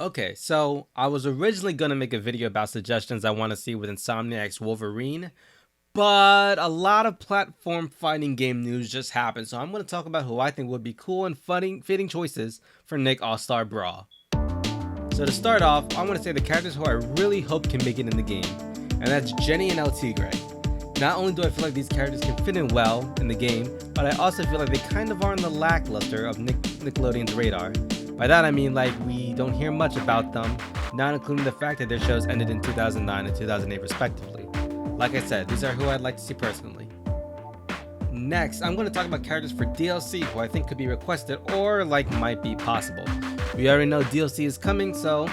Okay, so I was originally gonna make a video about suggestions I want to see with Insomniac's Wolverine, but a lot of platform fighting game news just happened, so I'm gonna talk about who I think would be cool and fitting choices for Nick All-Star Brawl. So to start off, I want to say the characters who I really hope can make it in the game, and that's Jenny and El Tigre. Not only do I feel like these characters can fit in well in the game, but I also feel like they kind of are on the lackluster of Nickelodeon's radar. By that I mean like we don't hear much about them, not including the fact that their shows ended in 2009 and 2008 respectively. Like I said, these are who I'd like to see personally. Next, I'm going to talk about characters for DLC who I think could be requested or like might be possible. We already know DLC is coming, so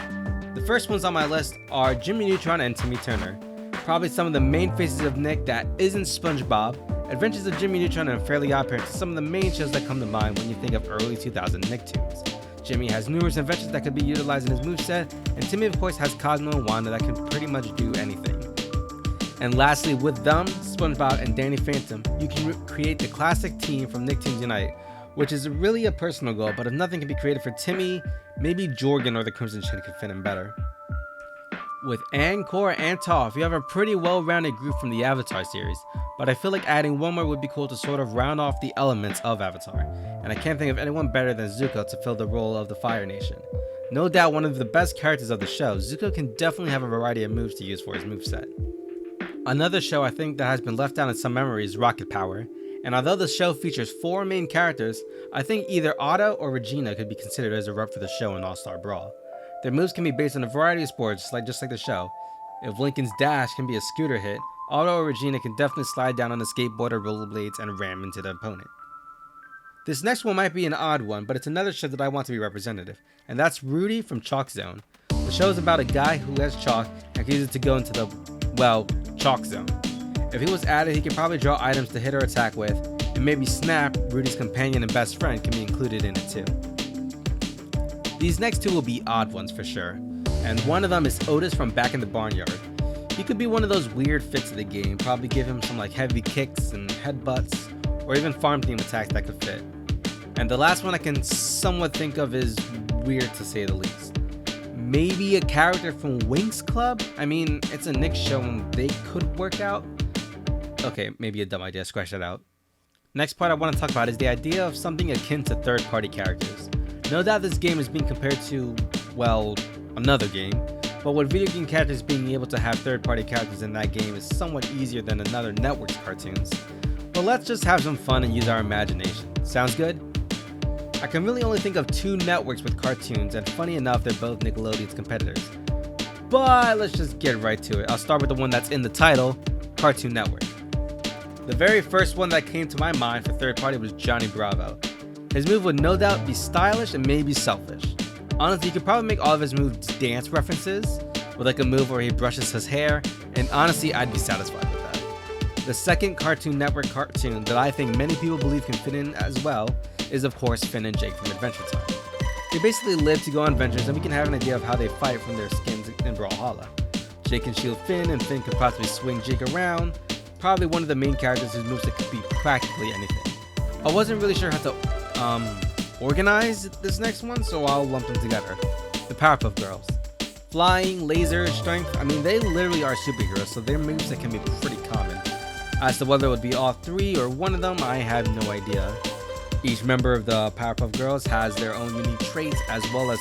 the first ones on my list are Jimmy Neutron and Timmy Turner. Probably some of the main faces of Nick that isn't SpongeBob. Adventures of Jimmy Neutron and Fairly OddParents are some of the main shows that come to mind when you think of early 2000 Nicktoons. Jimmy has numerous inventions that could be utilized in his moveset, and Timmy of course has Cosmo and Wanda that can pretty much do anything. And lastly, with them, SpongeBob and Danny Phantom, you can create the classic team from Nicktoons Unite, which is really a personal goal, but if nothing can be created for Timmy, maybe Jorgen or the Crimson Chin could fit in better. With Aang, Korra, and Toph, you have a pretty well-rounded group from the Avatar series, but I feel like adding one more would be cool to sort of round off the elements of Avatar, and I can't think of anyone better than Zuko to fill the role of the Fire Nation. No doubt one of the best characters of the show, Zuko can definitely have a variety of moves to use for his moveset. Another show I think that has been left out in some memory is Rocket Power, and although the show features 4 main characters, I think either Otto or Regina could be considered as a rep for the show in All-Star Brawl. Their moves can be based on a variety of sports, just like the show. If Lincoln's dash can be a scooter hit, Otto or Regina can definitely slide down on a skateboard or rollerblades and ram into the opponent. This next one might be an odd one, but it's another show that I want to be representative, and that's Rudy from Chalk Zone. The show is about a guy who has chalk and can use it to go into the, Chalk Zone. If he was added, he could probably draw items to hit or attack with, and maybe Snap, Rudy's companion and best friend, can be included in it too. These next two will be odd ones for sure, and one of them is Otis from Back in the Barnyard. He could be one of those weird fits of the game, probably give him some heavy kicks and headbutts, or even farm theme attacks that could fit. And the last one I can somewhat think of is weird to say the least. Maybe a character from Winx Club? I mean, it's a Nick show and they could work out. Okay, maybe a dumb idea, scratch that out. Next part I want to talk about is the idea of something akin to third-party characters. No doubt this game is being compared to, another game, but with video game characters being able to have third-party characters in that game is somewhat easier than another network's cartoons. But let's just have some fun and use our imagination. Sounds good? I can really only think of 2 networks with cartoons, and funny enough, they're both Nickelodeon's competitors. But let's just get right to it. I'll start with the one that's in the title, Cartoon Network. The very first one that came to my mind for third party was Johnny Bravo. His move would no doubt be stylish and maybe selfish. Honestly, you could probably make all of his moves dance references, with a move where he brushes his hair, and honestly, I'd be satisfied with that. The second Cartoon Network cartoon that I think many people believe can fit in as well is of course Finn and Jake from Adventure Time. They basically live to go on adventures, and we can have an idea of how they fight from their skins in Brawlhalla. Jake can shield Finn, and Finn could possibly swing Jake around. Probably one of the main characters whose moves could be practically anything. I wasn't really sure how to organize this next one, so I'll lump them together. The Powerpuff Girls. Flying, laser, strength, they literally are superheroes, so their moves can be pretty common. As to whether it would be all 3 or one of them, I have no idea. Each member of the Powerpuff Girls has their own unique traits as well as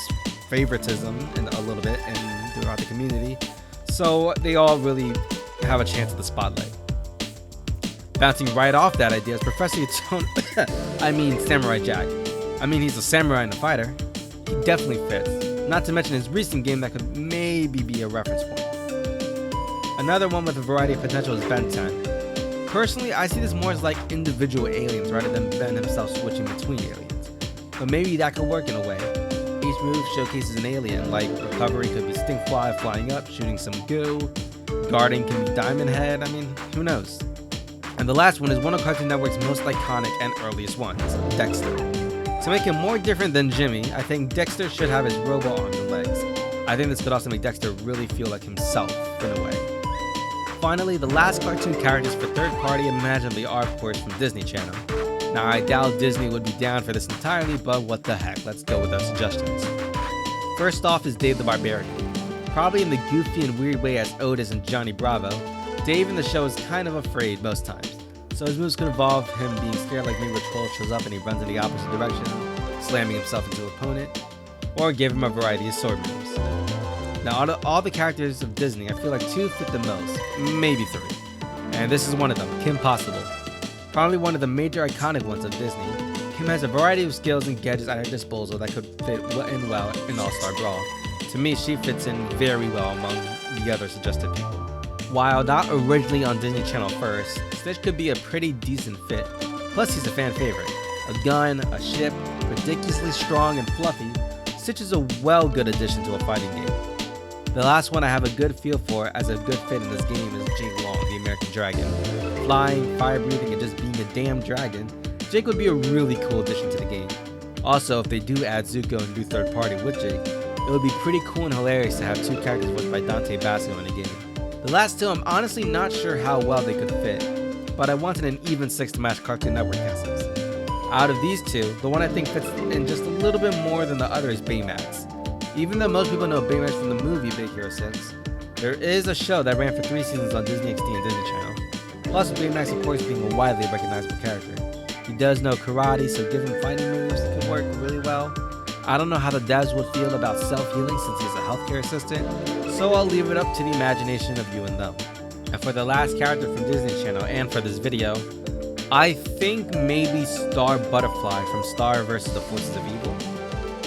favoritism a little bit throughout the community, so they all really have a chance at the spotlight. Bouncing right off that idea is Professor Utone, Samurai Jack. He's a samurai and a fighter. He definitely fits, not to mention his recent game that could maybe be a reference point. Another one with a variety of potential is Ben 10. Personally, I see this more as individual aliens rather than Ben himself switching between aliens. But maybe that could work in a way. Each move showcases an alien, recovery could be Stinkfly flying up, shooting some goo. Guarding can be Diamond Head, who knows. And the last one is one of Cartoon Network's most iconic and earliest ones, Dexter. To make him more different than Jimmy, I think Dexter should have his robo arms and legs. I think this could also make Dexter really feel like himself, in a way. Finally, the last cartoon characters for third party imaginably are of course from Disney Channel. Now I doubt Disney would be down for this entirely, but what the heck, let's go with our suggestions. First off is Dave the Barbarian. Probably in the goofy and weird way as Otis and Johnny Bravo, Dave in the show is kind of afraid most times. So his moves could involve him being scared like me where Troll shows up and he runs in the opposite direction, slamming himself into an opponent, or give him a variety of sword moves. Now out of all the characters of Disney, I feel like 2 fit the most, maybe 3. And this is one of them, Kim Possible. Probably one of the major iconic ones of Disney, Kim has a variety of skills and gadgets at her disposal that could fit well in All-Star Brawl. To me, she fits in very well among the other suggested people. While not originally on Disney Channel first, Stitch could be a pretty decent fit. Plus, he's a fan favorite. A gun, a ship, ridiculously strong and fluffy, Stitch is a good addition to a fighting game. The last one I have a good feel for as a good fit in this game is Jake Long, the American Dragon. Flying, fire breathing, and just being a damn dragon, Jake would be a really cool addition to the game. Also, if they do add Zuko and do third party with Jake, it would be pretty cool and hilarious to have 2 characters voiced by Dante Basco in a game. The last 2 I'm honestly not sure how well they could fit, but I wanted an even 6 to match Cartoon Network castings. Out of these 2, the one I think fits in just a little bit more than the other is Baymax. Even though most people know Baymax from the movie Big Hero 6, there is a show that ran for 3 seasons on Disney XD and Disney Channel. Plus, Baymax of course being a widely recognizable character. He does know karate, so giving fighting moves could work really well. I don't know how the devs would feel about self-healing since he's a healthcare assistant, so I'll leave it up to the imagination of you and them. And for the last character from Disney Channel and for this video, I think maybe Star Butterfly from Star vs. the Forces of Evil.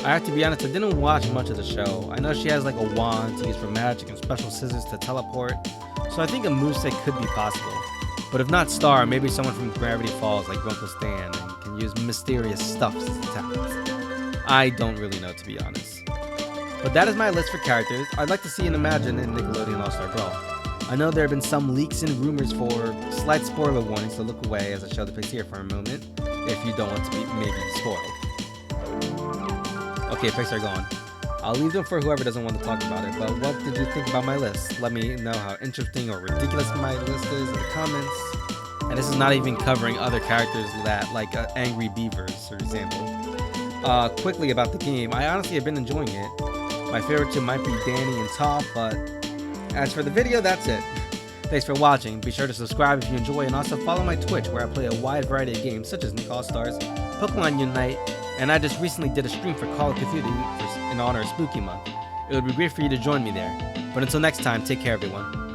I have to be honest, I didn't watch much of the show. I know she has like a wand to use for magic and special scissors to teleport, so I think a moveset could be possible. But if not Star, maybe someone from Gravity Falls like Grunkle Stan and can use mysterious stuff as attacks. I don't really know, to be honest. But that is my list for characters I'd like to see and imagine in Nickelodeon All-Star Brawl. I know there have been some leaks and rumors for slight spoiler warnings, so look away as I show the pics here for a moment, if you don't want to be maybe spoiled. Okay, pics are gone. I'll leave them for whoever doesn't want to talk about it, but what did you think about my list? Let me know how interesting or ridiculous my list is in the comments. And this is not even covering other characters that, like Angry Beavers, for example. Quickly about the game, I honestly have been enjoying it. My favorite 2 might be Danny and Toph, but as for the video, that's it. Thanks for watching. Be sure to subscribe if you enjoy, and also follow my Twitch where I play a wide variety of games such as Nick All-Stars, Pokemon Unite, and I just recently did a stream for Call of Duty in honor of Spooky Month. It would be great for you to join me there. But until next time, take care everyone.